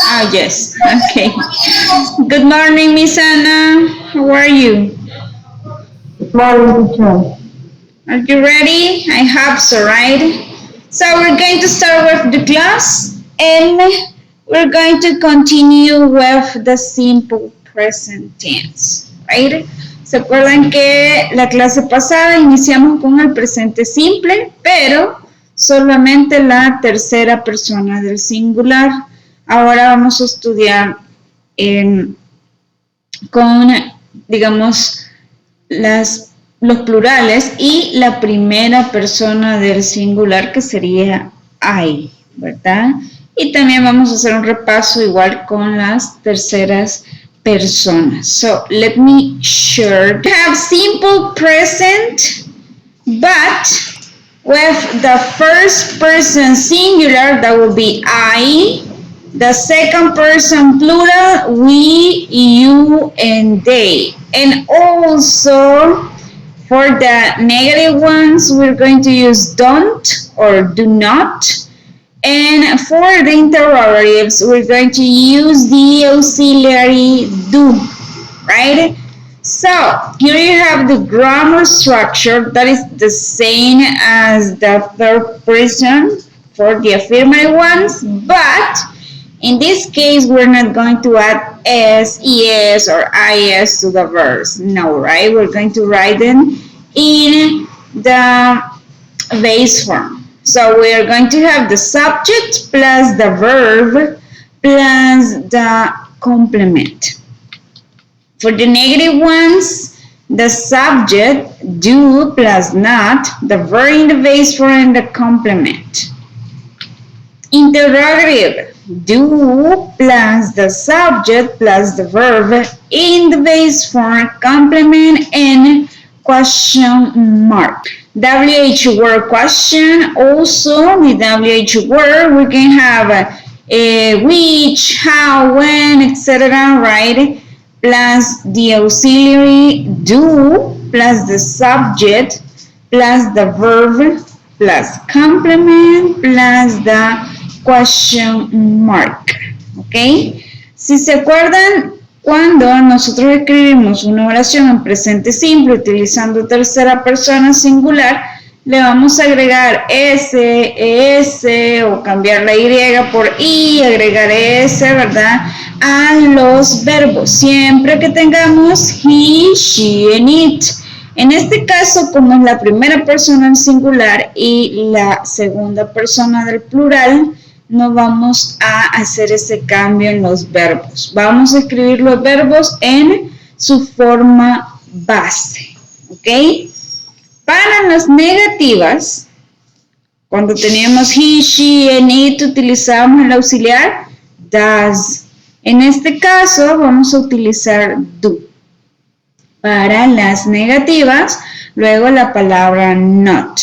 Oh, yes. Okay. Good morning, Miss Anna. How are you? Morning, teacher. Are you ready? I hope so, right? So we're going to start with the class and we're going to continue with the simple present tense, right? ¿Se acuerdan que la clase pasada iniciamos con el presente simple, pero solamente la tercera persona del singular? Ahora vamos a estudiar con, digamos, los plurales y la primera persona del singular que sería I, ¿verdad? Y también vamos a hacer un repaso igual con las terceras personas. So let me share. We have simple present, but with the first person singular, that will be I. The second person plural, we, you, and they. And also, for the negative ones, we're going to use don't or do not. And for the interrogatives, we're going to use the auxiliary do, right? So here you have the grammar structure that is the same as the third person for the affirmative ones, but in this case, we're not going to add s, es, or is to the verbs. No, right? We're going to write them in the base form. So we are going to have the subject plus the verb plus the complement. For the negative ones, the subject, do plus not, the verb in the base form and the complement. Interrogative, do plus the subject plus the verb in the base form, complement, and question mark. WH word question, also the WH word, we can have which, how, when, etc., right? Plus the auxiliary do, plus the subject, plus the verb, plus complement, plus the question mark. ¿Ok? Si se acuerdan, cuando nosotros escribimos una oración en presente simple utilizando tercera persona singular, le vamos a agregar S, ES o cambiar la Y por I, agregar S, ¿verdad? A los verbos, siempre que tengamos he, she, and it. En este caso, como es la primera persona en singular y la segunda persona del plural, no vamos a hacer ese cambio en los verbos. Vamos a escribir los verbos en su forma base, ¿ok? Para las negativas, cuando teníamos he, she, and it, utilizamos el auxiliar does. En este caso, vamos a utilizar do. Para las negativas, luego la palabra not.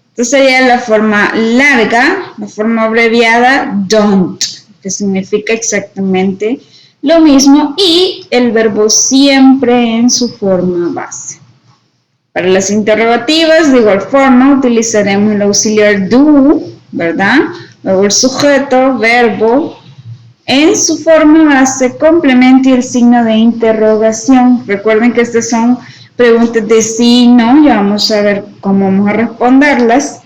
Entonces sería la forma larga, la forma abreviada don't, que significa exactamente lo mismo, y el verbo siempre en su forma base. Para las interrogativas, de igual forma, utilizaremos el auxiliar do, ¿verdad? Luego el sujeto, verbo, en su forma base, complemento y el signo de interrogación. Recuerden que estas son preguntas de sí y no, ya vamos a ver cómo vamos a responderlas.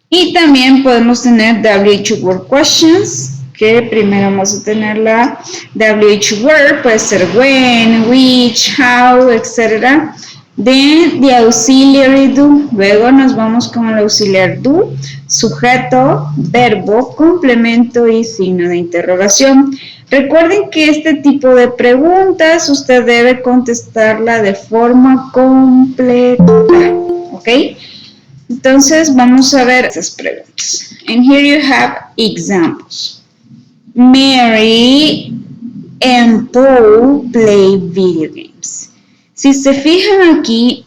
Y también podemos tener WH Word Questions, que primero vamos a tener la WH Word, puede ser when, which, how, etc. Then the auxiliary do, luego nos vamos con el auxiliar do, sujeto, verbo, complemento y signo de interrogación. Recuerden que este tipo de preguntas usted debe contestarla de forma completa, ¿ok? Entonces vamos a ver estas preguntas. And here you have examples. Mary and Paul play video games. Si se fijan aquí,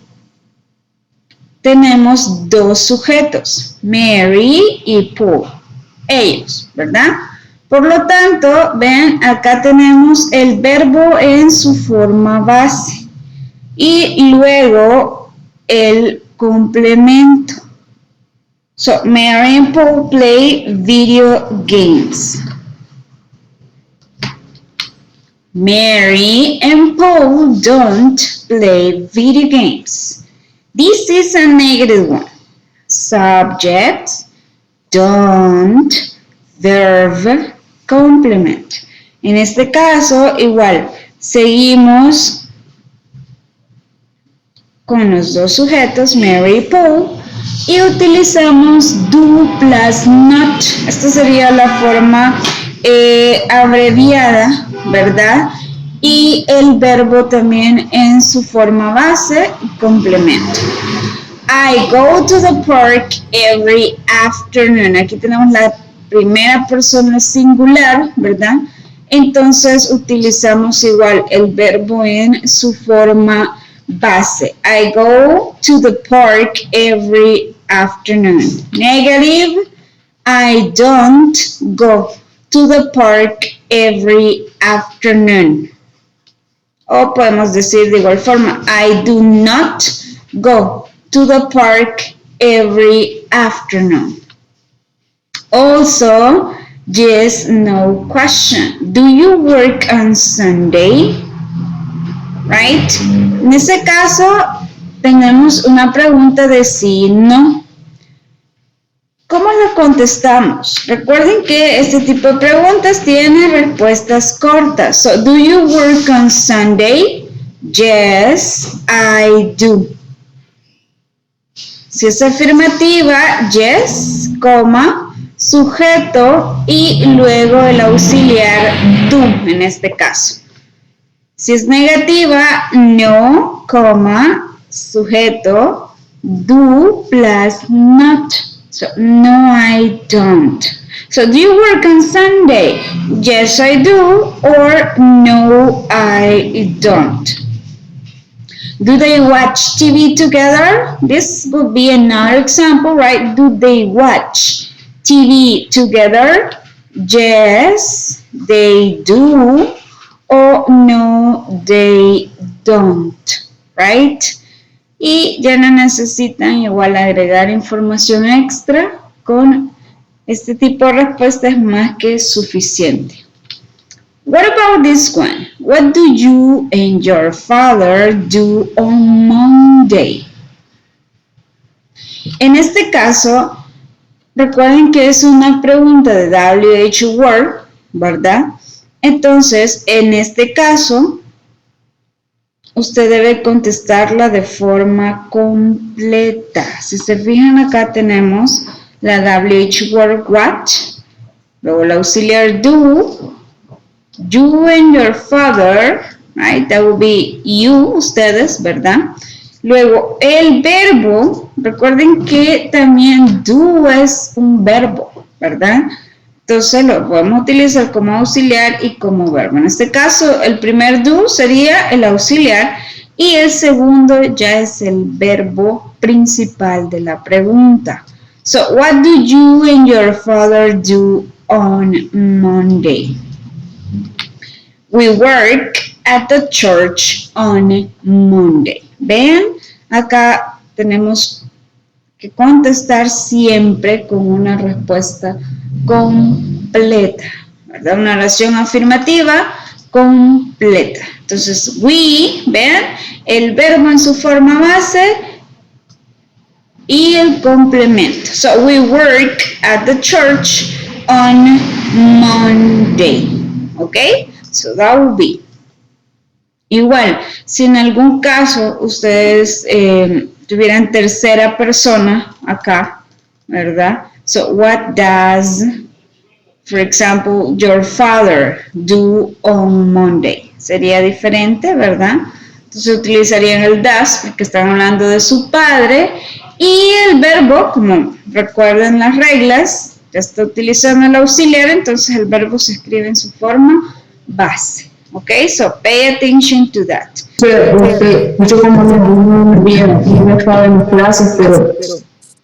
tenemos dos sujetos, Mary y Paul, ellos, ¿verdad? Por lo tanto, ven, acá tenemos el verbo en su forma base y luego el complemento. So, Mary and Paul play video games. Mary and Paul don't play video games. This is a negative one. Subject, don't, verb, complement. En este caso, igual, seguimos con los dos sujetos, Mary y Paul, y utilizamos do plus not. Esta sería la forma abreviada, ¿verdad? Y el verbo también en su forma base y complemento. I go to the park every afternoon. Aquí tenemos la primera persona singular, ¿verdad? Entonces utilizamos igual el verbo en su forma base. I go to the park every afternoon. Negative, I don't go to the park every afternoon. O podemos decir de igual forma, I do not go to the park every afternoon. Also, yes, no question. Do you work on Sunday? Right? En ese caso, tenemos una pregunta de sí y no. ¿Cómo la contestamos? Recuerden que este tipo de preguntas tiene respuestas cortas. So, do you work on Sunday? Yes, I do. Si es afirmativa, yes, coma, sujeto y luego el auxiliar do en este caso. Si es negativa, no, coma, sujeto, do plus not. So, no, I don't. So, do you work on Sunday? Yes, I do, or no, I don't. Do they watch TV together? This would be another example, right? Do they watch TV together? Yes, they do, or no, they don't, right? Y ya no necesitan igual agregar información extra. Con este tipo de respuesta es más que suficiente. What about this one? What do you and your father do on Monday? En este caso, recuerden que es una pregunta de WH word, ¿verdad? Entonces, en este caso, usted debe contestarla de forma completa. Si se fijan, acá tenemos la WH word what, luego el auxiliar do, you and your father, right? That would be you, ustedes, ¿verdad? Luego el verbo, recuerden que también do es un verbo, ¿verdad? Entonces lo podemos utilizar como auxiliar y como verbo. En este caso, el primer do sería el auxiliar y el segundo ya es el verbo principal de la pregunta. So, what do you and your father do on Monday? We work at the church on Monday. Vean, acá tenemos que contestar siempre con una respuesta completa, ¿verdad? Una oración afirmativa completa. Entonces, we, vean, el verbo en su forma base y el complemento. So, we work at the church on Monday. ¿Ok? So, that will be. Igual, si en algún caso ustedes tuvieran tercera persona acá, ¿verdad? So, what does, for example, your father do on Monday? Sería diferente, ¿verdad? Entonces utilizarían el does porque están hablando de su padre y el verbo, como recuerden las reglas, ya está utilizando el auxiliar, entonces el verbo se escribe en su forma base. ¿Ok? So, pay attention to that. Yo como no había estado en mis clases, pero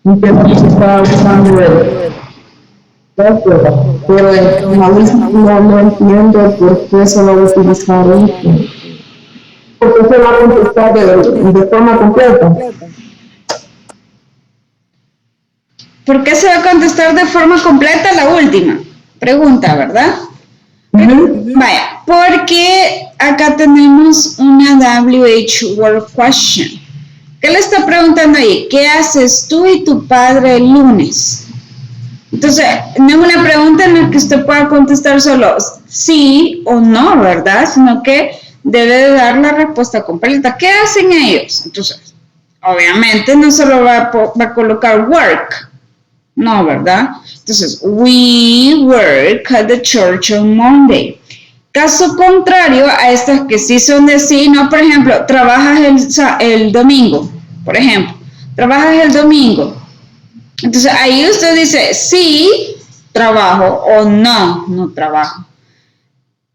mi tema estaba usando pero a veces no entiendo por qué se va a utilizar esto. ¿Por qué se va a contestar de forma completa? ¿Por qué se va a contestar de forma completa la última pregunta, verdad? Vaya, porque acá tenemos una WH word question. ¿Qué le está preguntando ahí? ¿Qué haces tú y tu padre el lunes? Entonces, no es una pregunta en la que usted pueda contestar solo sí o no, ¿verdad? Sino que debe de dar la respuesta completa. ¿Qué hacen ellos? Entonces, obviamente no solo va a colocar work, no, ¿verdad? Entonces, we work at the church on Monday. Caso contrario a estas que sí son de sí, no, por ejemplo, trabajas el domingo, por ejemplo, trabajas el domingo. Entonces ahí usted dice sí, trabajo o no, no trabajo.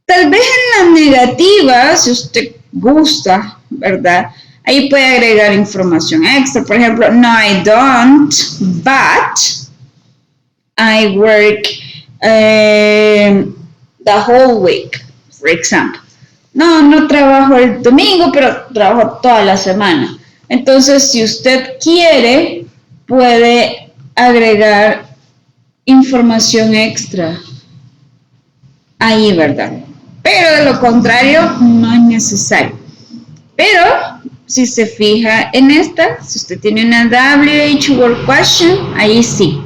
Tal vez en la negativa, si usted gusta, ¿verdad? Ahí puede agregar información extra. Por ejemplo, no, I don't, but I work the whole week, for example. No, no trabajo el domingo, pero trabajo toda la semana. Entonces, si usted quiere, puede agregar información extra ahí, ¿verdad? Pero de lo contrario, no es necesario. Pero, si se fija en esta, si usted tiene una WH word question, ahí sí.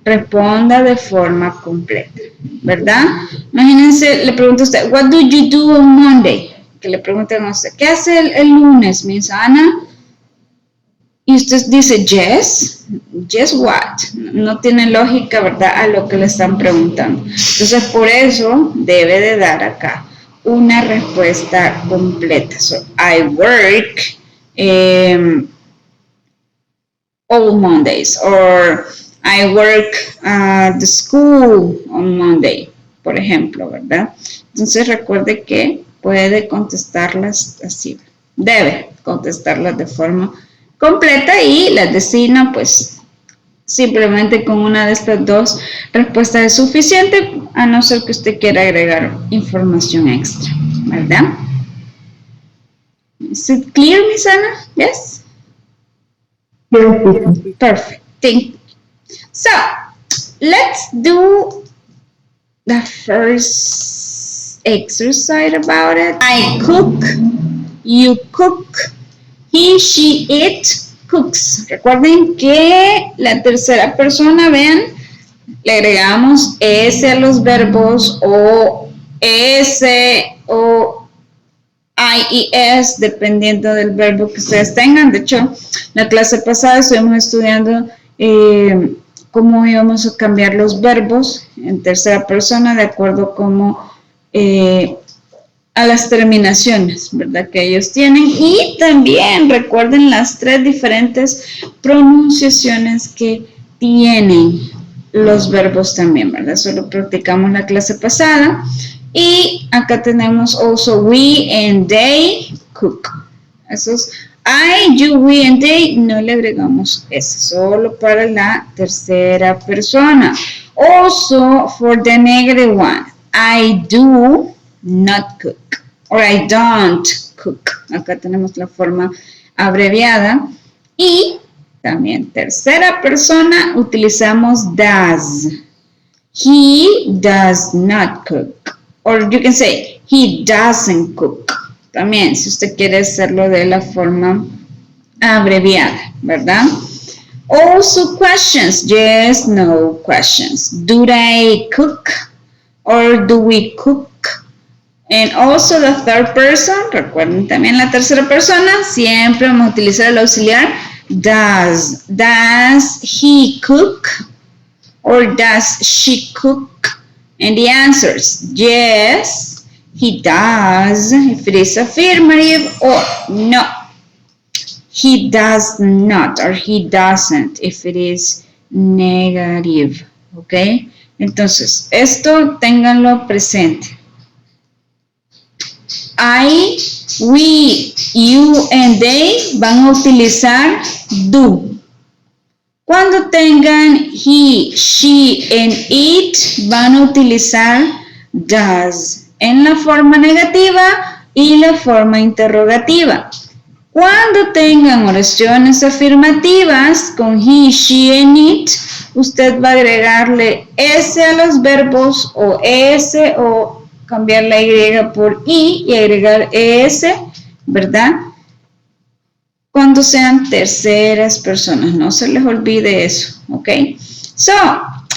Responda de forma completa, ¿verdad? Imagínense, le pregunta a usted, what do you do on Monday? Que le pregunten a usted, ¿qué hace el lunes, Miss Ana? Y usted dice, yes, yes what? No tiene lógica, ¿verdad? A lo que le están preguntando. Entonces, por eso debe de dar acá una respuesta completa. So, I work all Mondays, or I work at the school on Monday, por ejemplo, ¿verdad? Entonces recuerde que puede contestarlas así, debe contestarlas de forma completa y las de sí no, pues simplemente con una de estas dos respuestas es suficiente, a no ser que usted quiera agregar información extra, ¿verdad? Is it clear, Miss Ana? Yes? Yes, Perfect. Thank you. So, let's do the first exercise about it. I cook, you cook, he, she, it cooks. Recuerden que la tercera persona, vean, le agregamos S a los verbos o S o I y S, dependiendo del verbo que ustedes tengan. De hecho, la clase pasada estuvimos estudiando cómo íbamos a cambiar los verbos en tercera persona de acuerdo a las terminaciones, ¿verdad? Que ellos tienen. Y también recuerden las tres diferentes pronunciaciones que tienen los verbos también, ¿verdad? Eso lo practicamos la clase pasada. Y acá tenemos also we and they cook. Esos I, you, we and they no le agregamos eso, solo para la tercera persona. Also for the negative one, I do not cook or I don't cook. Acá tenemos la forma abreviada. Y también tercera persona utilizamos does. He does not cook. Or you can say, he doesn't cook. También, si usted quiere hacerlo de la forma abreviada, ¿verdad? Also questions, yes, no questions. Do they cook? Or do we cook? And also the third person, recuerden también la tercera persona, siempre vamos a utilizar el auxiliar does. Does he cook? Or does she cook? And the answers, yes, he does, if it is affirmative, or no, he does not, or he doesn't, if it is negative, ¿ok? Entonces, esto ténganlo presente. I, we, you, and they van a utilizar do. Cuando tengan he, she, and it, van a utilizar does en la forma negativa y la forma interrogativa. Cuando tengan oraciones afirmativas con he, she, and it, usted va a agregarle S a los verbos o S o cambiar la Y por I y agregar ES, ¿verdad? Cuando sean terceras personas, no se les olvide eso, ¿ok? So,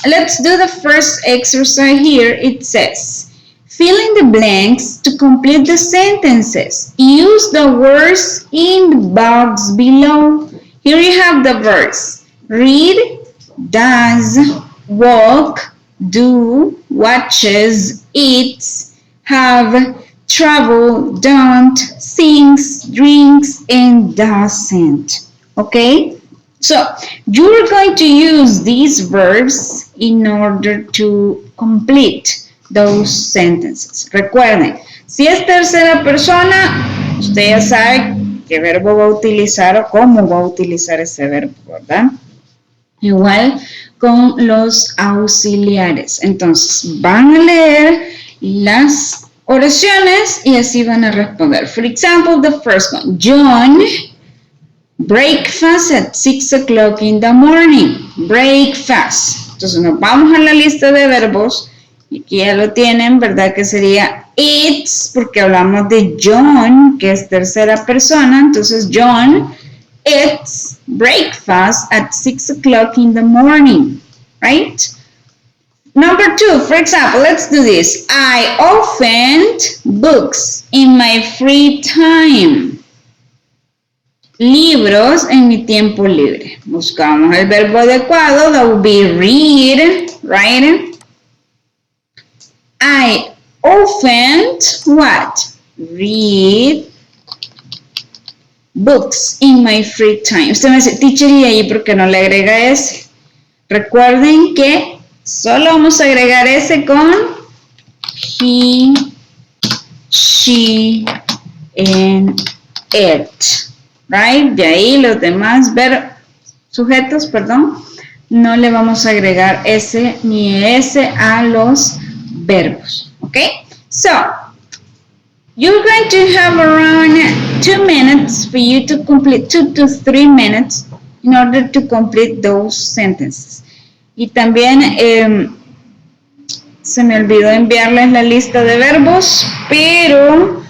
let's do the first exercise here. It says, fill in the blanks to complete the sentences. Use the words in the box below. Here you have the verbs. Read, does, walk, do, watches, eats, have, travel, don't, sings, drinks, and doesn't. Okay? So, you're going to use these verbs in order to complete those sentences. Recuerden, si es tercera persona, usted ya sabe qué verbo va a utilizar o cómo va a utilizar ese verbo, ¿verdad? Igual con los auxiliares. Entonces, van a leer las oraciones y así van a responder. For example, the first one, John breakfast at 6 o'clock in the morning. Breakfast. Entonces nos vamos a la lista de verbos y aquí ya lo tienen, ¿verdad? Que sería eats, porque hablamos de John, que es tercera persona. Entonces John eats breakfast at 6 o'clock in the morning, right? Number 2, for example, let's do this. I often books in my free time. Libros en mi tiempo libre. Buscamos el verbo adecuado. That would be read, right? I often what? Read books in my free time. Usted me dice, teacher, ¿y ahí por qué no le agrega ese? Recuerden que solo vamos a agregar ese con he, she, and it. Right? De ahí los demás sujetos, perdón, no le vamos a agregar ese ni ese a los verbos. Okay? So, you're going to have around 2 minutes for you to complete, 2 to 3 minutes in order to complete those sentences. Y también se me olvidó enviarles la lista de verbos, pero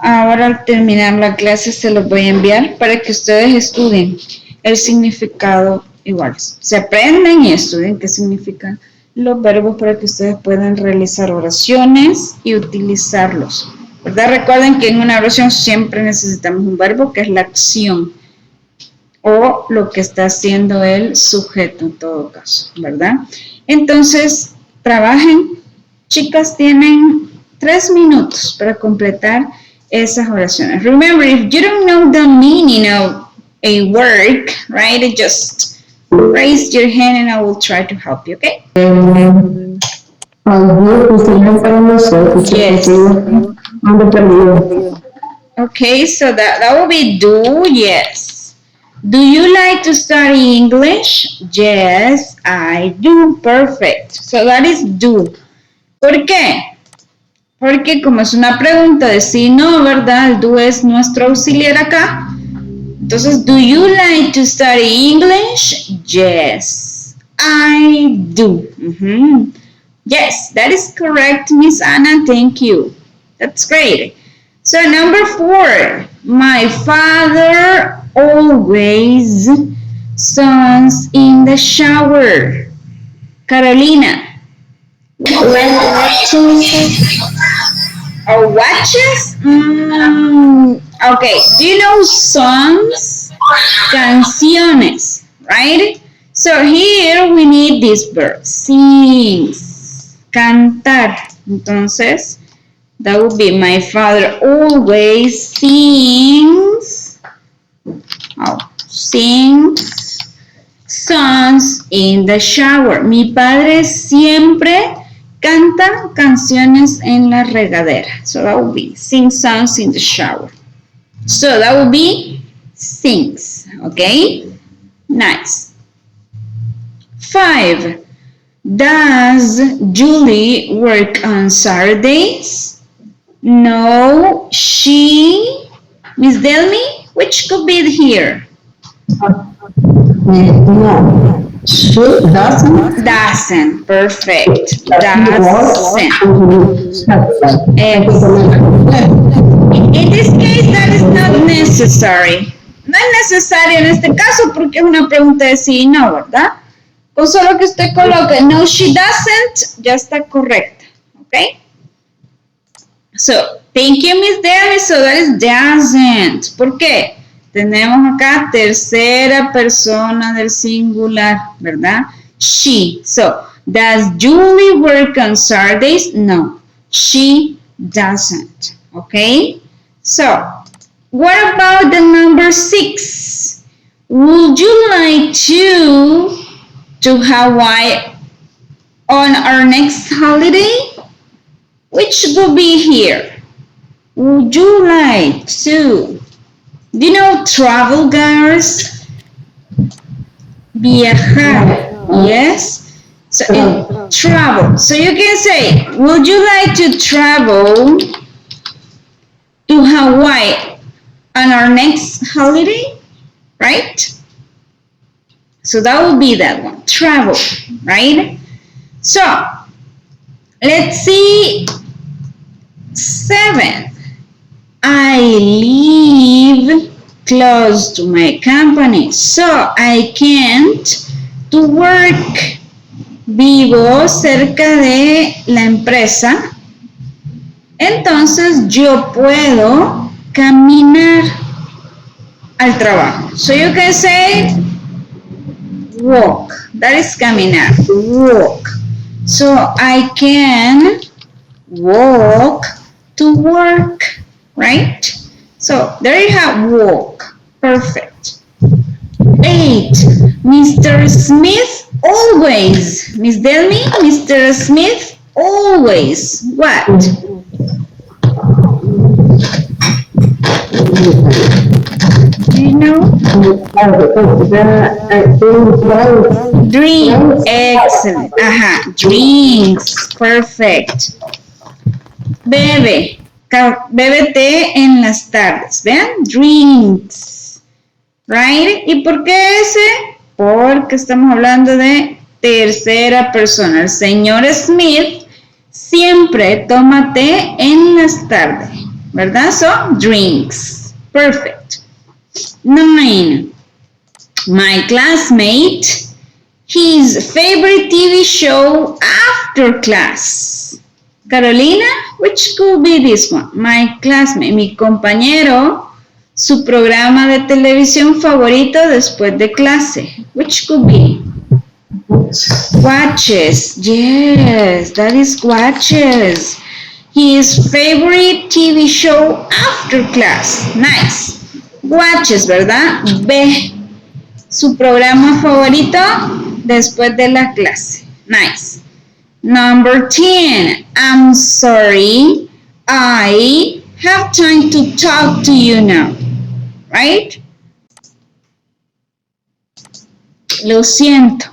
ahora al terminar la clase se los voy a enviar para que ustedes estudien el significado igual. Se aprenden y estudien qué significan los verbos para que ustedes puedan realizar oraciones y utilizarlos. ¿Verdad? Recuerden que en una oración siempre necesitamos un verbo que es la acción o lo que está haciendo el sujeto en todo caso, ¿verdad? Entonces, trabajen. Chicas, tienen 3 minutos para completar esas oraciones. Remember, if you don't know the meaning of a word, right, just raise your hand and I will try to help you, okay? Yes. Okay, so that will be do, yes. Do you like to study English? Yes, I do. Perfect. So that is do. ¿Por qué? Porque como es una pregunta de sí no, ¿verdad? El do es nuestro auxiliar acá. Entonces, do you like to study English? Yes, I do. Yes, that is correct, Miss Anna. Thank you. That's great. So, number 4. My father always sings in the shower. Carolina. Or watches? Okay, do you know songs? Canciones, right? So here we need this verb, sings, cantar. Entonces, that would be my father always sings, sings songs in the shower. Mi padre siempre canta canciones en la regadera. So that would be sing songs in the shower. So that would be sings. Okay? Nice. 5. Does Julie work on Saturdays? No, she. Miss Delmy, which could be here? No. She doesn't. Doesn't. Perfect. Doesn't Doesn't. In this case, that is not necessary. No es necesario en este caso porque es una pregunta de sí y no, ¿verdad? Con solo que usted coloque no, she doesn't, ya está correcta. ¿Ok? So, thank you, Miss Debbie. So that is doesn't. ¿Por qué? Tenemos acá tercera persona del singular, ¿verdad? She. So, does Julie work on Saturdays? No, she doesn't. Okay? So, what about the number 6? Would you like to Hawaii on our next holiday? Which will be here? Would you like to? Do you know travel, guys? Viajar. Yes? So in travel. So you can say, would you like to travel to Hawaii on our next holiday? Right? So that would be that one. Travel. Right? So, let's see. 7. I live close to my company, so I can't to work. Vivo cerca de la empresa, entonces yo puedo caminar al trabajo. So you can say walk. That is caminar. Walk. So I can walk to work, right? So there you have walk. Perfect. 8. Mr. Smith always. Miss Delmy, Mr. Smith always. What? Do you know? Drink. Excellent. Drinks. Perfect. Bebe. Bebe té en las tardes. ¿Vean? Drinks. Right? ¿Y por qué ese? Porque estamos hablando de tercera persona. El señor Smith siempre toma té en las tardes. ¿Verdad? So, drinks. Perfect. 9. My classmate, his favorite TV show after class. Carolina, which could be this one? My classmate, mi compañero, su programa de televisión favorito después de clase. Which could be? Watches. Yes, that is watches. His favorite TV show after class. Nice. Watches, ¿verdad? Ve su programa favorito después de la clase. Nice. Number 10. I'm sorry. I have time to talk to you now. Right? Lo siento.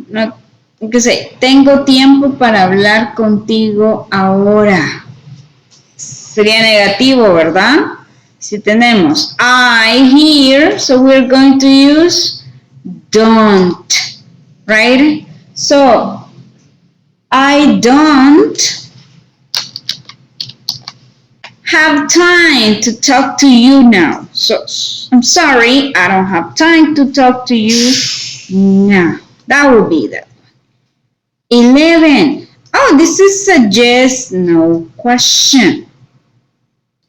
No, que sé, tengo tiempo para hablar contigo ahora. Sería negativo, ¿verdad? Si tenemos I here, so we're going to use don't, right? So, I don't have time to talk to you now. So, I'm sorry, I don't have time to talk to you now. That would be that one. 11. Oh, this is a yes, no question.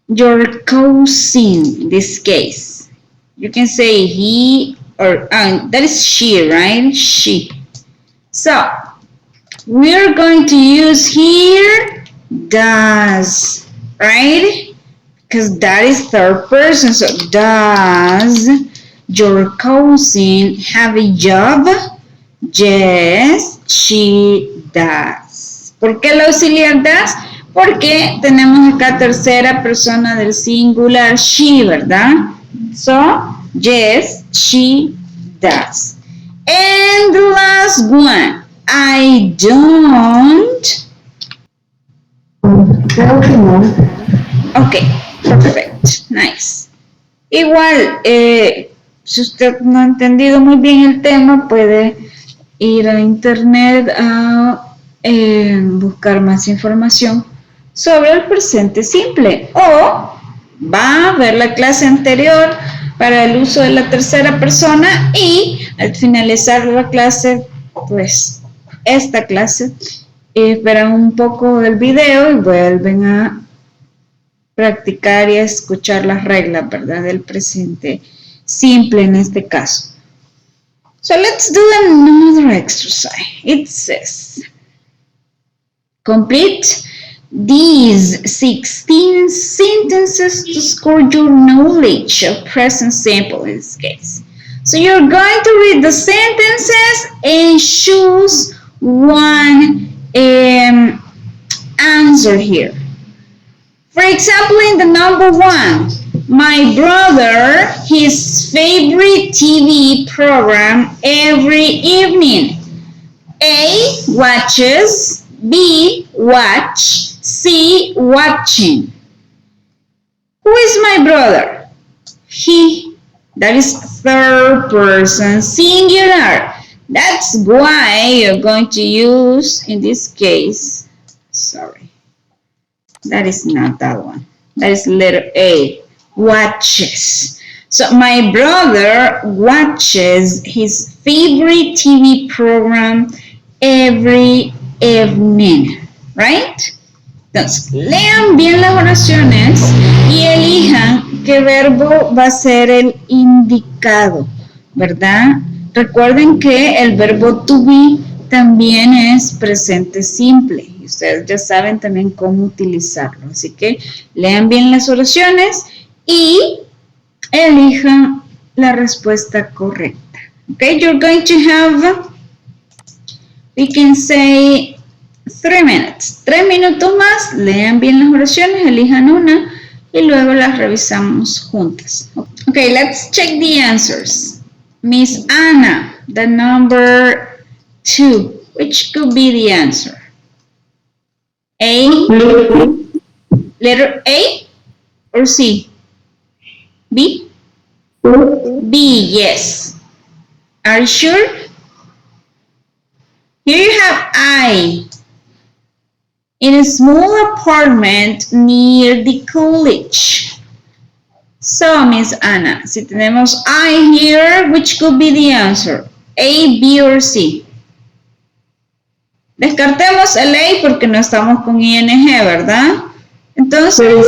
Your cousin, in this case. You can say he or, that is she, right? She. So, we're going to use here does, right? Because that is third person. So, does your cousin have a job? Yes, she does. ¿Por qué el auxiliar does? Porque tenemos acá tercera persona del singular, she, ¿verdad? So, yes, she does. And the last one, I don't. Ok, perfect, nice. Igual, Si usted no ha entendido muy bien el tema, puede ir a internet a buscar más información sobre el presente simple o va a ver la clase anterior para el uso de la tercera persona y al finalizar la clase, pues esta clase, esperan un poco del video y vuelven a practicar y a escuchar las reglas, ¿verdad? Del presente simple en este caso. So let's do another exercise. It says, complete these 16 sentences to score your knowledge of present simple in this case. So you're going to read the sentences and choose one answer here. For example, in the number 1, my brother, his favorite TV program every evening. A, watches. B, watch. C, watching. Who is my brother? He. That is third person singular. That's why you're going to use, in this case, sorry, that is not that one. That is letter A, watches. So my brother watches his favorite TV program every evening, right? Entonces, lean bien las oraciones y elijan qué verbo va a ser el indicado, ¿verdad? Recuerden que el verbo to be también es presente simple y ustedes ya saben también cómo utilizarlo. Así que lean bien las oraciones y elijan la respuesta correcta. Okay, you're going to have, we can say, 3 minutes. 3 minutos más, lean bien las oraciones, elijan una y luego las revisamos juntas. Okay, let's check the answers. Miss Anna, the number 2, which could be the answer? A, letter A or C? B? B, yes. Are you sure? Here you have I. In a small apartment near the college. So, Miss Anna, si tenemos I here, which could be the answer? A, B, or C? Descartemos el A porque no estamos con ING, ¿verdad? Entonces,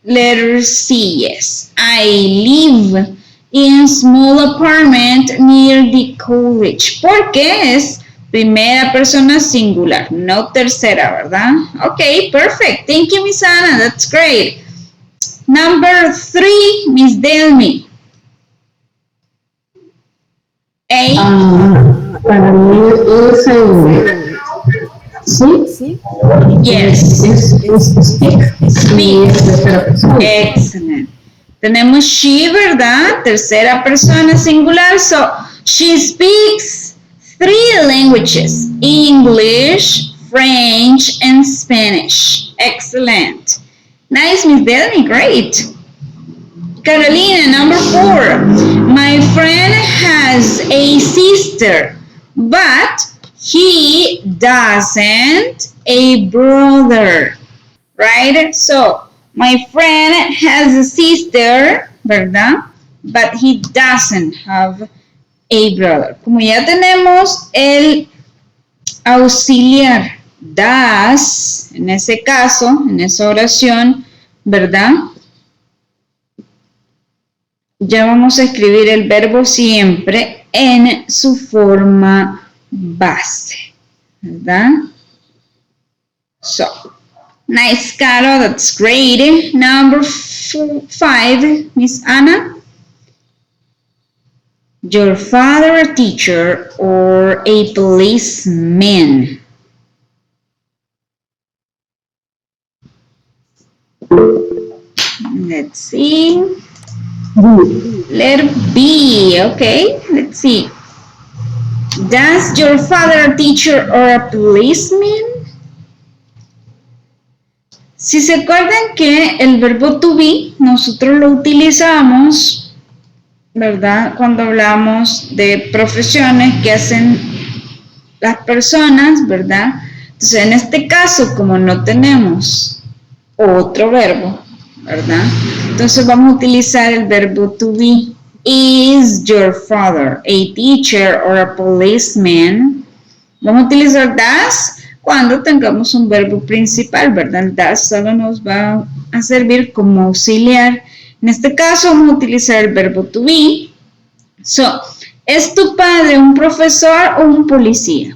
letter C, yes. I live in a small apartment near the college. Porque es primera persona singular, no tercera, ¿verdad? Okay, perfect. Thank you, Miss Anna. That's great. Number 3, Miss Delmi. A. Para mí es sí. Yes. Sí. Excellent. Tenemos she, ¿verdad? Tercera persona singular. So, she speaks 3 languages, English, French, and Spanish. Excellent. Nice, Miss Delmi, great. Carolina, number 4. My friend has a sister, but he doesn't a brother, right? So, my friend has a sister, ¿verdad? But he doesn't have a brother. Como ya tenemos el auxiliar does, en ese caso, en esa oración, ¿verdad? Ya vamos a escribir el verbo siempre en su forma base, ¿verdad? So, nice, Caro, that's great. Number 5, Miss Anna. Your father a teacher or a policeman? Let's see. Letter B, okay, let's see. Does your father a teacher or a policeman? Si se acuerdan que el verbo to be nosotros lo utilizamos ¿verdad? Cuando hablamos de profesiones que hacen las personas, ¿verdad? Entonces, en este caso, como no tenemos otro verbo, ¿verdad? Entonces vamos a utilizar el verbo to be. Is your father a teacher or a policeman? Vamos a utilizar does cuando tengamos un verbo principal, ¿verdad? El does solo nos va a servir como auxiliar. En este caso vamos a utilizar el verbo to be. So, ¿es tu padre un profesor o un policía?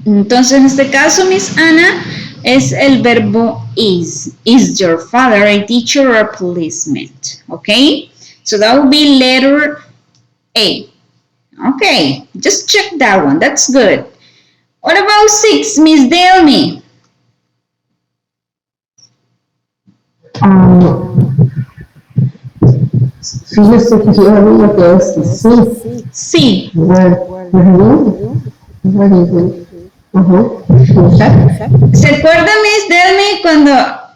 Entonces, en este caso, Miss Ana, es el verbo is. Is your father a teacher or a policeman? Okay? So that would be letter A. Okay, just check that one. That's good. What about 6, Miss Delmy? Fíjese que yo digo que es sí. Sí. ¿Se acuerda, Miss Delmy, cuando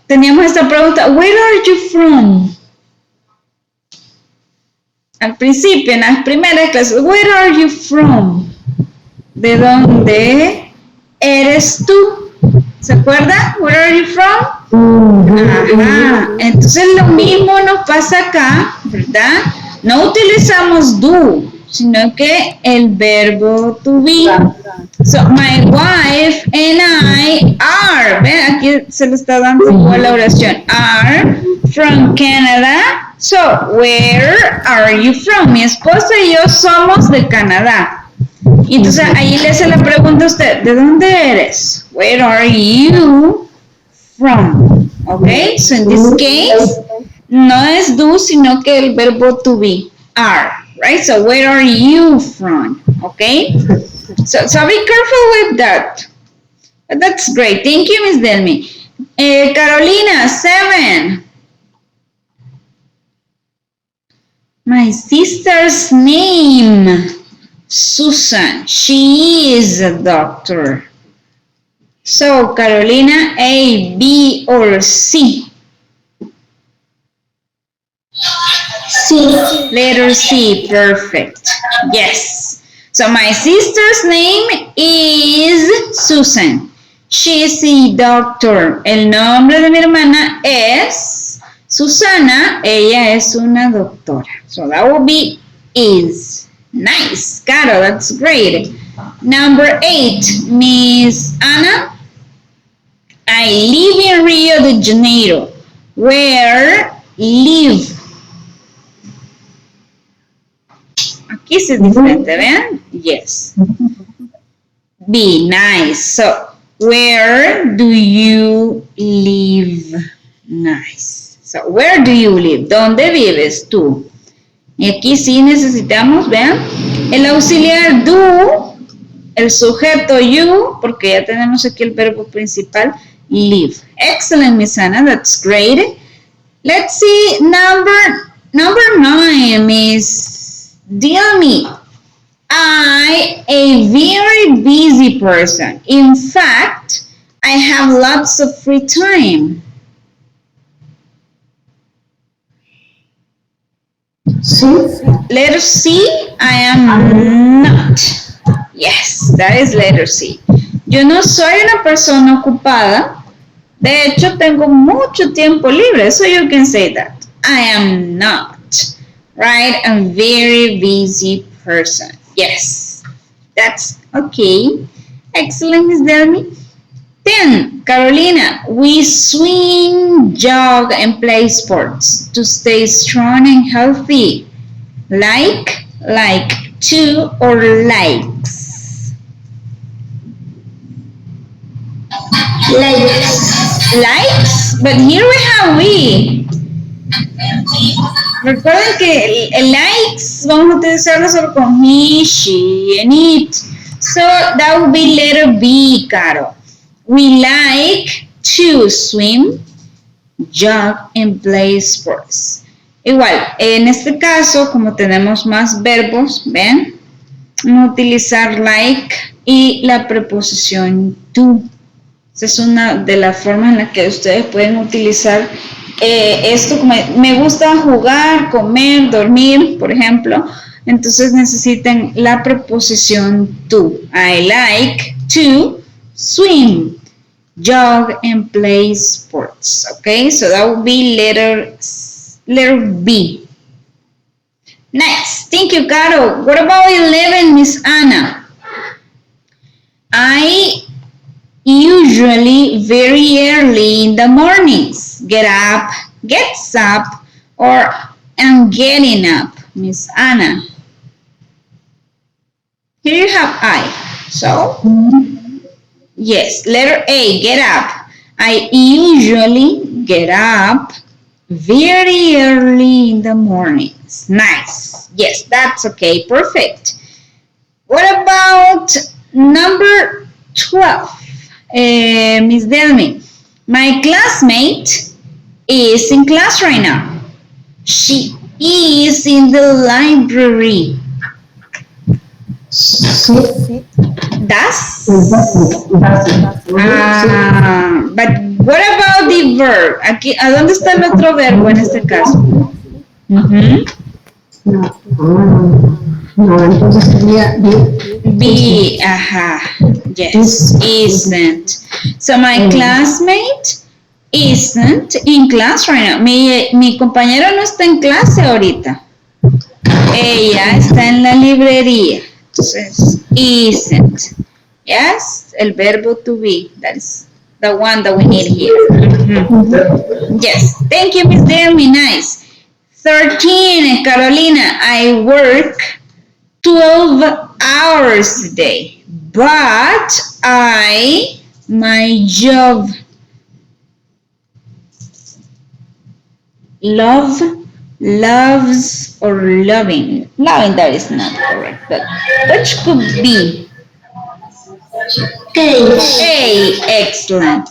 teníamos esta pregunta? Where are you from? Al principio, en las primeras clases, where are you from? ¿De dónde eres tú? ¿Se acuerda? Where are you from? Ajá. Entonces lo mismo nos pasa acá, ¿verdad? No utilizamos do, sino que el verbo to be. So, my wife and I are, ¿ven? Aquí se le está dando igual la oración. Are from Canada. So, where are you from? Mi esposa y yo somos de Canadá. Y entonces ahí le hace la pregunta a usted, ¿de dónde eres? Where are you from? Okay, so in this case, no es do, sino que el verbo to be, are, right? So, where are you from? Okay? So be careful with that. But that's great. Thank you, Miss Delmy. Carolina, 7. My sister's name, Susan. She is a doctor. So, Carolina, A, B, or C? C. Letter C, perfect. Yes. So, my sister's name is Susan. She is a doctor. El nombre de mi hermana es Susana. Ella es una doctora. So, that will be is. Nice. Caro, that's great. Number 8, Miss Ana. I live in Rio de Janeiro. Where live? Aquí es diferente, ¿ven? Yes. Be nice. So, where do you live? Nice. So, where do you live? ¿Dónde vives tú? Y aquí sí necesitamos, vean, el auxiliar do, el sujeto you, porque ya tenemos aquí el verbo principal, live. Excellent, Miss Anna, that's great. Let's see, number 9, Miss Delmy. I a very busy person. In fact, I have lots of free time. Sí. Letter C, I am not. Yes, that is letter C. Yo no soy una persona ocupada. De hecho, tengo mucho tiempo libre. So you can say that. I am not. Right? A very busy person. Yes. That's okay. Excellent, Miss Delmy. 10, Carolina, we swim, jog, and play sports to stay strong and healthy. Like, to, or likes? Likes, but here we have we. Recuerden que el likes vamos a utilizarlo solo con he, she, and it. So that would be letter B, Caro. We like to swim, jog, and play sports. Igual, en este caso, como tenemos más verbos, ¿ven? Vamos a utilizar like y la preposición to. Esa es una de las formas en las que ustedes pueden utilizar esto como me gusta jugar, comer, dormir, por ejemplo, entonces necesitan la preposición to. I like to swim, jog, and play sports. Okay, so that would be letter B. Nice. Thank you, Caro. What about 11, Miss Anna? I usually very early in the mornings gets up, or am getting up, Miss Anna. Here you have I. So, yes, letter A, get up. I usually get up very early in the mornings. Nice. Yes, that's okay. Perfect. What about number 12? Miss Delmi, my classmate is in class right now. She is in the library. Sí. Das? Das. But what about the verb? Aquí, ¿a dónde está el otro verbo en este caso? No, entonces sería Be, yes, isn't. So my classmate isn't in class right now. Mi compañero no está en clase ahorita. Ella está en la librería. Entonces, isn't. Yes, el verbo to be. That's the one that we need here. Yes, thank you, Miss Delmi. Nice. 13, Carolina, I work 12 hours a day, but my job loves, or loving, that is not correct, but which could be? A, excellent.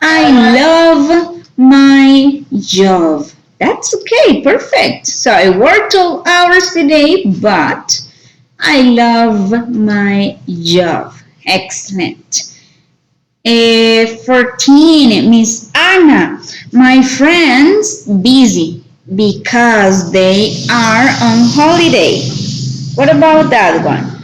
I love my job. That's okay, perfect. So I work 12 hours a day, but I love my job. Excellent. 14, Miss Anna. My friends busy because they are on holiday. What about that one?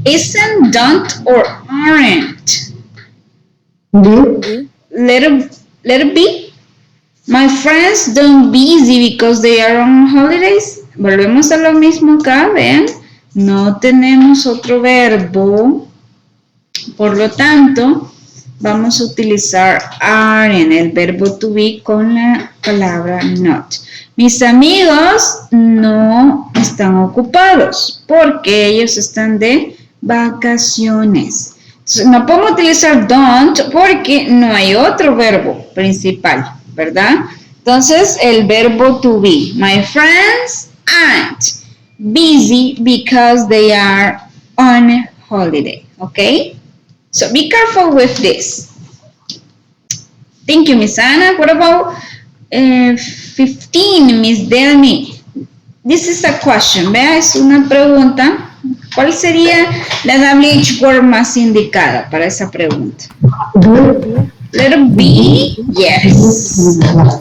Isn't, don't, or aren't? Let it be. My friends don't busy because they are on holidays. Volvemos a lo mismo acá, ¿ven? No tenemos otro verbo. Por lo tanto, vamos a utilizar are en el verbo to be con la palabra not. Mis amigos no están ocupados porque ellos están de vacaciones. Entonces, no podemos utilizar don't porque no hay otro verbo principal, ¿verdad? Entonces, el verbo to be. My friends aren't busy because they are on holiday, okay? So be careful with this. Thank you, Miss Anna. What about 15, Miss Delmi? This is a question, ¿vea? Es una pregunta. ¿Cuál sería la WH word más indicada para esa pregunta? Letter B? Yes.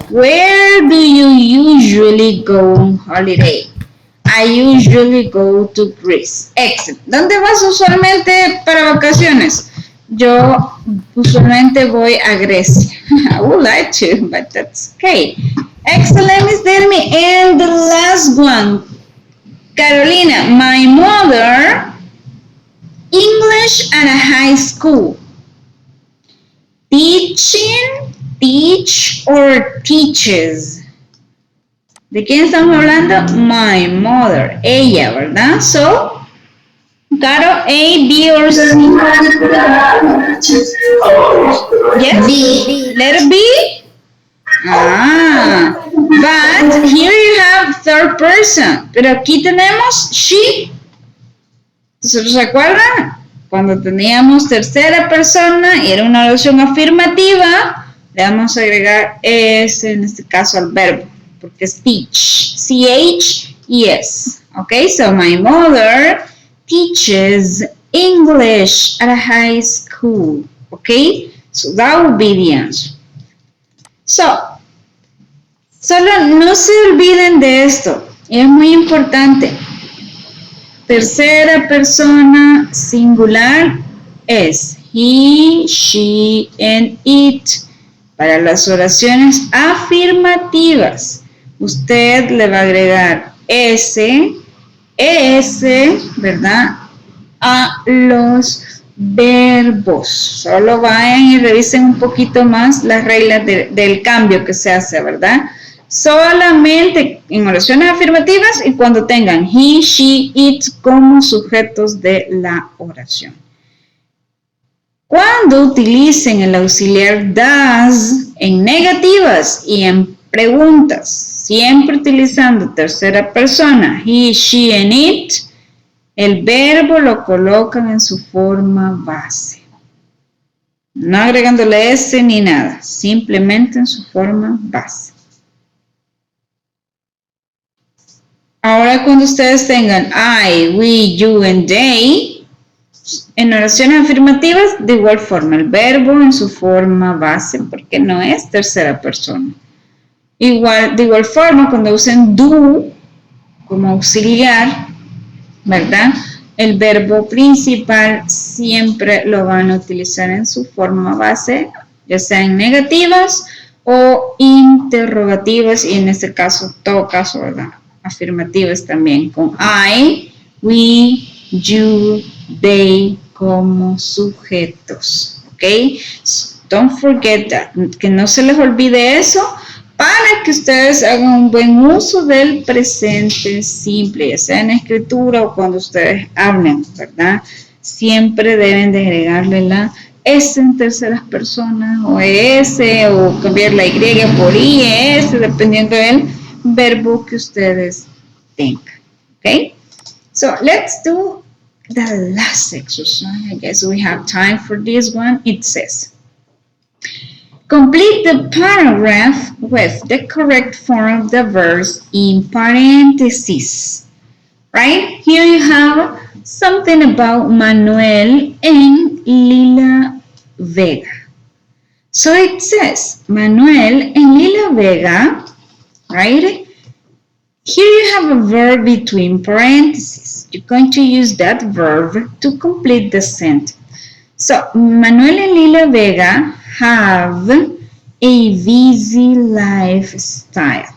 Where do you usually go on holiday? I usually go to Greece. Excellent. ¿Dónde vas usualmente para vacaciones? Yo usualmente voy a Grecia. I would like to, but that's okay. Excellent, Miss Delmi. And the last one, Carolina. My mother, English at a high school. Teaching, teach, or teaches. ¿De quién estamos hablando? My mother, ella, ¿verdad? So, Caro, A, B, or C? Yes? B. Letter B? But here you have third person. Pero aquí tenemos she. ¿Se recuerdan? Cuando teníamos tercera persona y era una oración afirmativa, le vamos a agregar S en este caso al verbo, porque es teach. C-H-E-S. Okay, so my mother teaches English at a high school. Okay, So that would be the answer. So, solo no se olviden de esto. Es muy importante. Tercera persona singular es he, she, and it. Para las oraciones afirmativas, usted le va a agregar s, es, ¿verdad? A los verbos. Solo vayan y revisen un poquito más las reglas del cambio que se hace, ¿verdad? Solamente en oraciones afirmativas y cuando tengan he, she, it como sujetos de la oración. Cuando utilicen el auxiliar does en negativas y en preguntas, siempre utilizando tercera persona, he, she, and it, el verbo lo colocan en su forma base. No agregándole s ni nada, simplemente en su forma base. Ahora cuando ustedes tengan I, we, you, and they, en oraciones afirmativas, de igual forma, el verbo en su forma base, porque no es tercera persona. De igual forma, cuando usen do como auxiliar, ¿verdad? El verbo principal siempre lo van a utilizar en su forma base, ya sea en negativas o interrogativas, y en este caso, todo caso, ¿verdad? Afirmativas también, con I, we, you, they como sujetos, ¿ok? So, don't forget that, que no se les olvide eso, para que ustedes hagan un buen uso del presente simple, ya sea en escritura o cuando ustedes hablen, ¿verdad? Siempre deben de agregarle la S en terceras personas, o ES, o cambiar la Y por IES, dependiendo del verbo que ustedes tengan, ¿ok? So, let's do the last exercise. I guess we have time for this one. It says, complete the paragraph with the correct form of the verbs in parentheses. Right? Here you have something about Manuel and Lila Vega. So it says, Manuel and Lila Vega, right? Here you have a verb between parentheses. You're going to use that verb to complete the sentence. So, Manuel and Lila Vega have a busy lifestyle,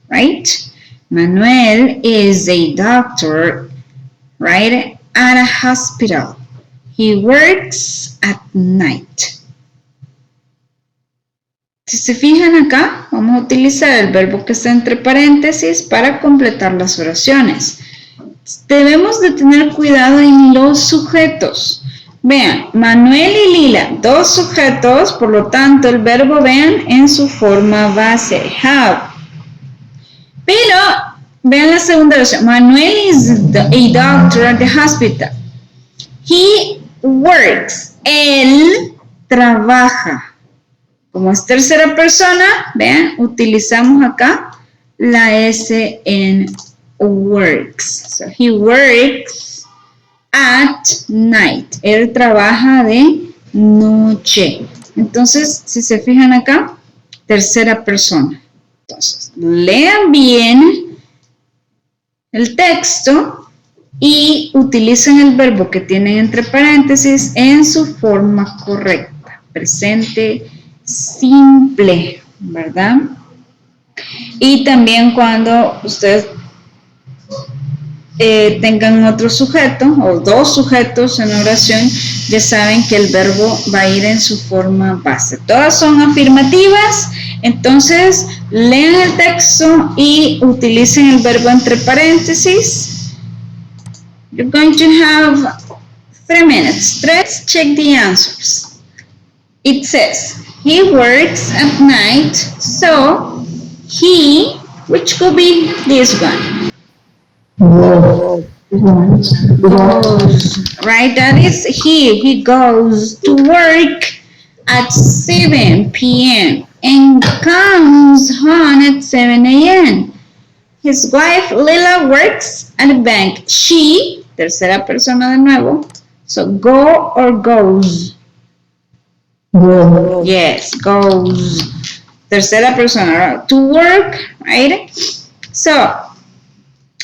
right? Manuel is a doctor, right, at a hospital. He works at night. Si se fijan acá, vamos a utilizar el verbo que está entre paréntesis para completar las oraciones. Debemos de tener cuidado en los sujetos. Vean, Manuel y Lila, dos sujetos, por lo tanto el verbo vean en su forma base, have. Pero vean la segunda oración, Manuel is a doctor at the hospital. He works, él trabaja. Como es tercera persona, vean, utilizamos acá la S en works. So, he works at night. Él trabaja de noche. Entonces, si se fijan acá, tercera persona. Entonces, lean bien el texto y utilicen el verbo que tienen entre paréntesis en su forma correcta. Presente simple, ¿verdad? Y también cuando ustedes tengan otro sujeto o dos sujetos en oración, ya saben que el verbo va a ir en su forma base. Todas son afirmativas, entonces lean el texto y utilicen el verbo entre paréntesis. You're going to have 3 minutes. Let's check the answers. It says, he works at night, so he, which could be this one. Goes. Right, that is he. He goes to work at 7 p.m. and comes home at 7 a.m. His wife Lila works at a bank. She, tercera persona de nuevo, so go or goes. Go. Yes, goes. Tercera persona, to work, right? So,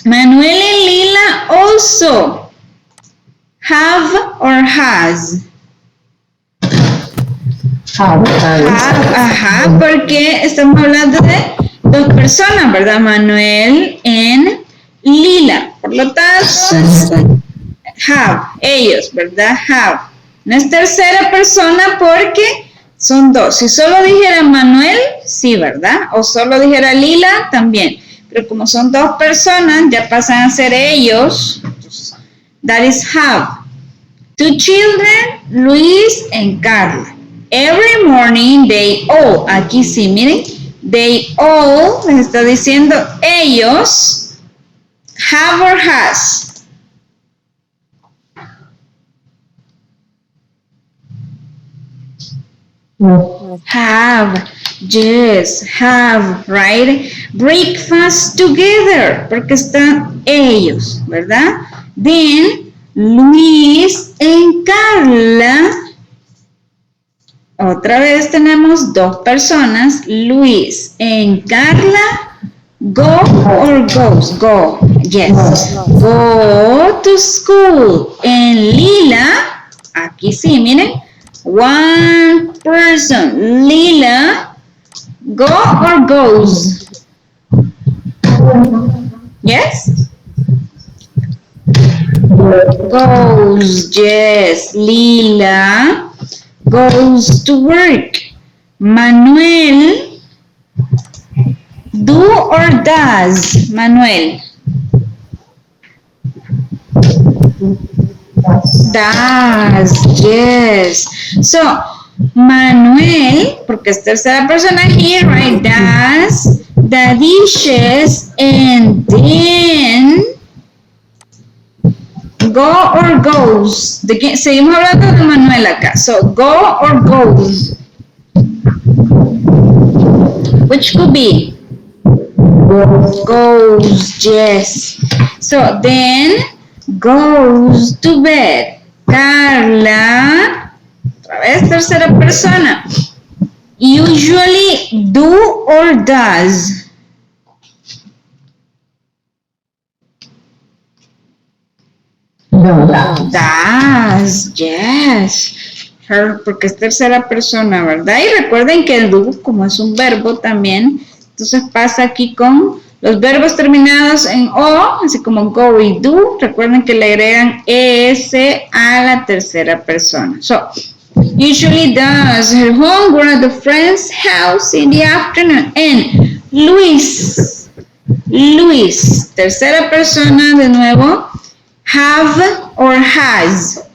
Manuel and Lila also have or has. Have. Ajá, porque estamos hablando de dos personas, ¿verdad? Manuel y Lila. Por lo tanto, have, ellos, ¿verdad? Have. No es tercera persona porque son dos. Si solo dijera Manuel, sí, ¿verdad? O solo dijera Lila, también. Pero como son dos personas, ya pasan a ser ellos. That is have. Two children, Luis and Carla. Every morning they all, aquí sí, miren, they all, les está diciendo ellos, have or has. No. Have, yes, have, right? Breakfast together, porque están ellos, ¿verdad? Then, Luis and Carla. Otra vez tenemos dos personas, Luis and Carla. Go or goes? Go, yes. Go to school. En Lila, aquí sí, miren. One person, Lila, go or goes? Yes? Goes, yes. Lila goes to work. Manuel, do or does? Manuel. Does, yes. So, Manuel, porque es tercera persona here, right? Does the dishes and then go or goes. Seguimos hablando de Manuel acá. So, go or goes. Which could be? Goes, yes. So, then goes to bed. Carla, otra vez tercera persona. Usually do or does? Does, yes. Her, porque es tercera persona, ¿verdad? Y recuerden que el do, como es un verbo también, entonces pasa aquí con los verbos terminados en O, así como go y do. Recuerden que le agregan ES a la tercera persona. So, usually does her homework at the friend's house in the afternoon. And Luis, tercera persona de nuevo. Have or has?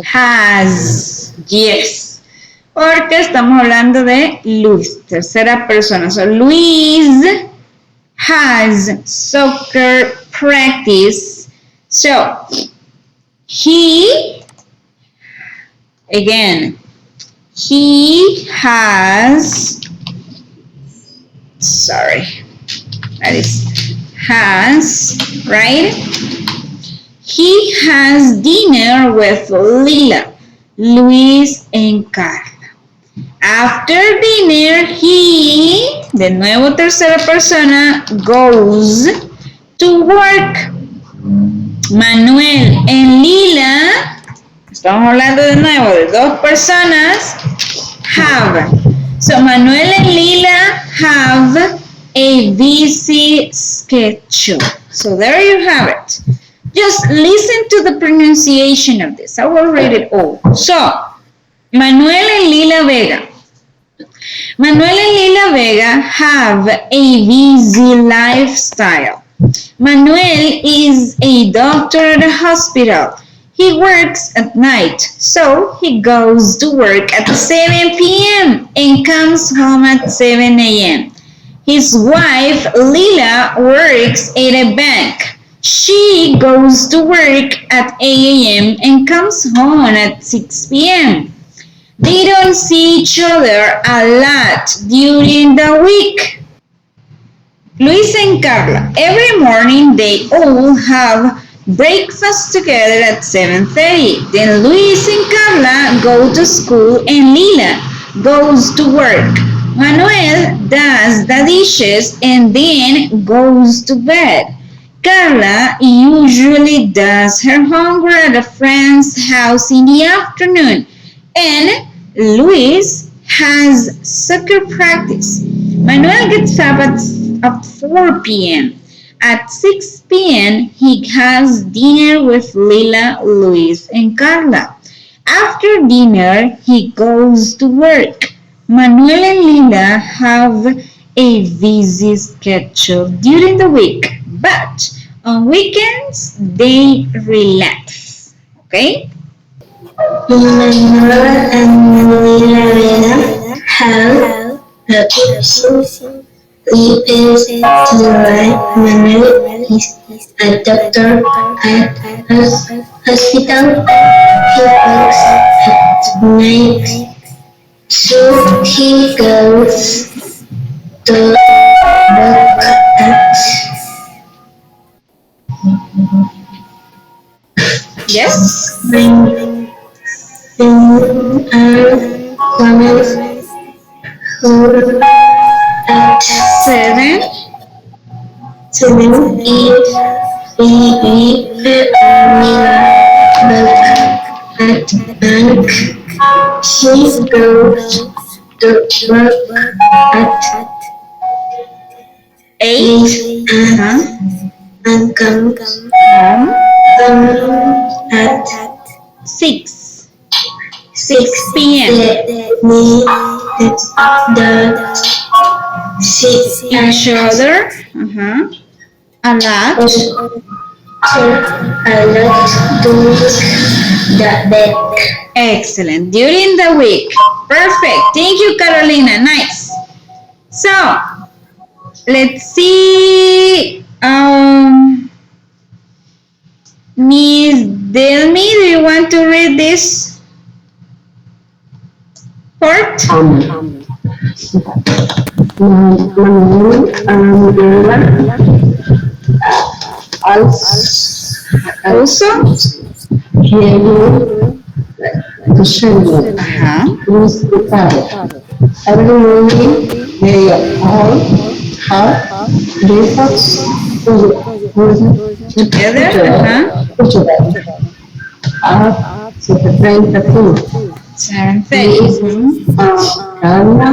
Has, yes. Porque estamos hablando de Luis, tercera persona. So, Luis has soccer practice. So, he has, that is has, right? He has dinner with Lila, Luis and Carla. After dinner, he, de nuevo tercera persona, goes to work. Manuel and Lila, estamos hablando de nuevo de dos personas, have. So Manuel and Lila have a busy schedule. So there you have it. Just listen to the pronunciation of this. I will read it all. So, Manuel and Lila Vega. Manuel and Lila Vega have a busy lifestyle. Manuel is a doctor at a hospital. He works at night, so he goes to work at 7 p.m. and comes home at 7 a.m. His wife, Lila, works at a bank. She goes to work at 8 a.m. and comes home at 6 p.m. They don't see each other a lot during the week. Luis and Carla, every morning they all have breakfast together at 7:30. Then Luis and Carla go to school and Lila goes to work. Manuel does the dishes and then goes to bed. Carla usually does her homework at a friend's house in the afternoon. And Luis has soccer practice. Manuel gets up at 4 p.m. At 6 p.m., he has dinner with Lila, Luis, and Carla. After dinner, he goes to work. Manuel and Lila have a busy schedule during the week, but on weekends they relax. Okay? Manuel and Lila have a sleepless tonight. Manuel is a doctor at a hospital. He works at night, so he goes to work at Yes? 9 and Manuel who at 7. 7 is at bank. She goes to work at 8. 8 and comes home at 6. 6 p.m. The 6 Each other. A lot. I like to the bed. Excellent. During the week. Perfect. Thank you, Carolina. Nice. So, let's see. Miss Delmi, do you want to read this part? Also? To children is prepared. Every morning they all have breakfast Together? At 7:30. 7:30. Carla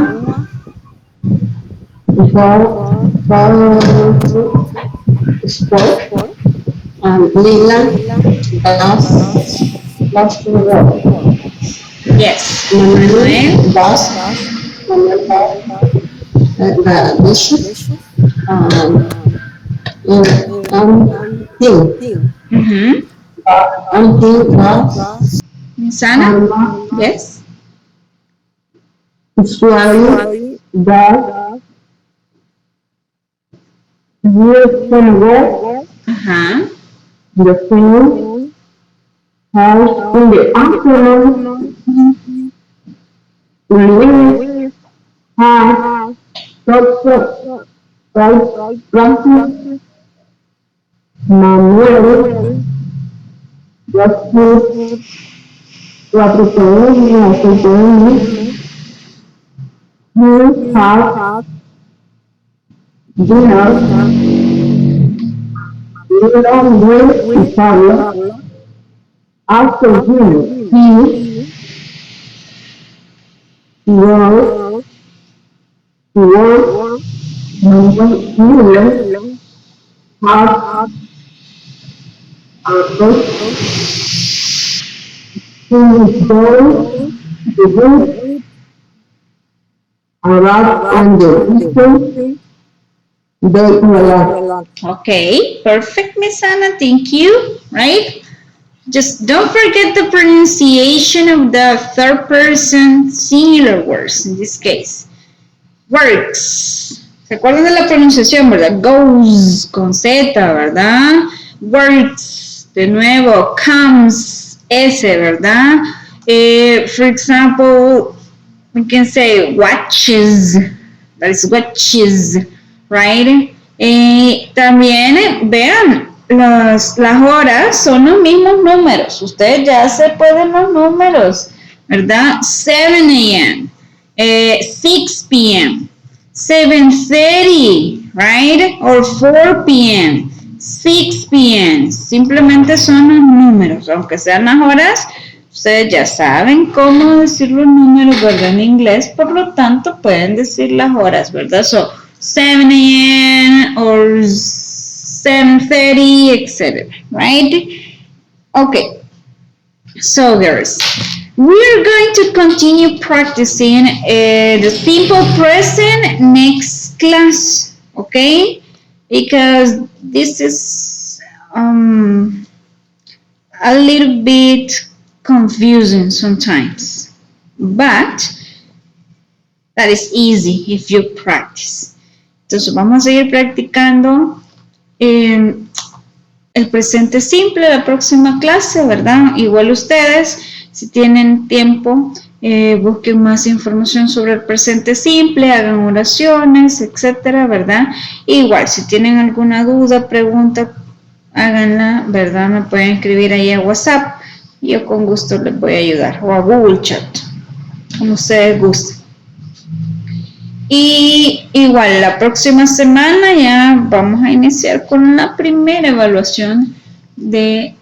for sport and Lila loves to work. Yes. Manuel does the dishes Mm-hmm. until does Miss Anna? Yes. usually does use some work Uh-huh. the same house in the afternoon. Louis has also practice. Manuel just put 4 p.m. a 6 p.m. He has dinner along with Carla. After dinner, he goes to work. Manuel has a book. He is going to read aloud and listen. They relax. Okay. Perfect, Miss Anna. Thank you. Right? Just don't forget the pronunciation of the third person singular words in this case. Works. ¿Se acuerdan de la pronunciación, verdad? Goes con Z, ¿verdad? Works. De nuevo, comes, S, ¿verdad? For example, we can say watches. That is watches, right? También, vean, las horas son los mismos números. Ustedes ya se pueden los números, ¿verdad? 7 a.m., 6 p.m., 7:30, right? Or 4 p.m., 6 p.m. Simplemente son los números, aunque sean las horas. Ustedes ya saben cómo decir los números, ¿verdad? En inglés, por lo tanto pueden decir las horas, ¿verdad? So, 7 a.m. or 7:30, etc. Right? Okay. So, girls, we are going to continue practicing the simple present next class, okay? Because this is a little bit confusing sometimes, but that is easy if you practice. Entonces vamos a seguir practicando el presente simple la próxima clase, ¿verdad? Igual ustedes, si tienen tiempo, busquen más información sobre el presente simple, hagan oraciones, etcétera, ¿verdad? Igual, si tienen alguna duda, pregunta, háganla, ¿verdad? Me pueden escribir ahí a WhatsApp. Yo con gusto les voy a ayudar, o a Google Chat, como ustedes gusten. Y igual, la próxima semana ya vamos a iniciar con la primera evaluación del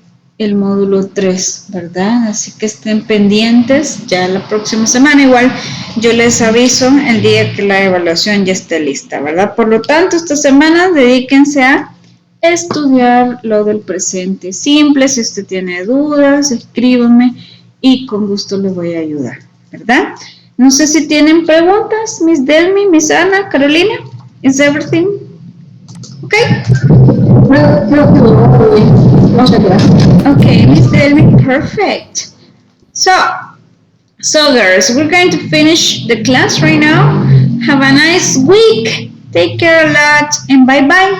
módulo 3, ¿verdad? Así que estén pendientes ya la próxima semana. Igual yo les aviso el día que la evaluación ya esté lista, ¿verdad? Por lo tanto, esta semana dedíquense a estudiar lo del presente simple. Si usted tiene dudas, escríbame y con gusto les voy a ayudar, ¿verdad? No sé si tienen preguntas, Miss Delmi, Miss Ana, Carolina. Is everything okay? Okay, Miss Delmi, perfect. So girls, we're going to finish the class right now. Have a nice week. Take care a lot and bye-bye.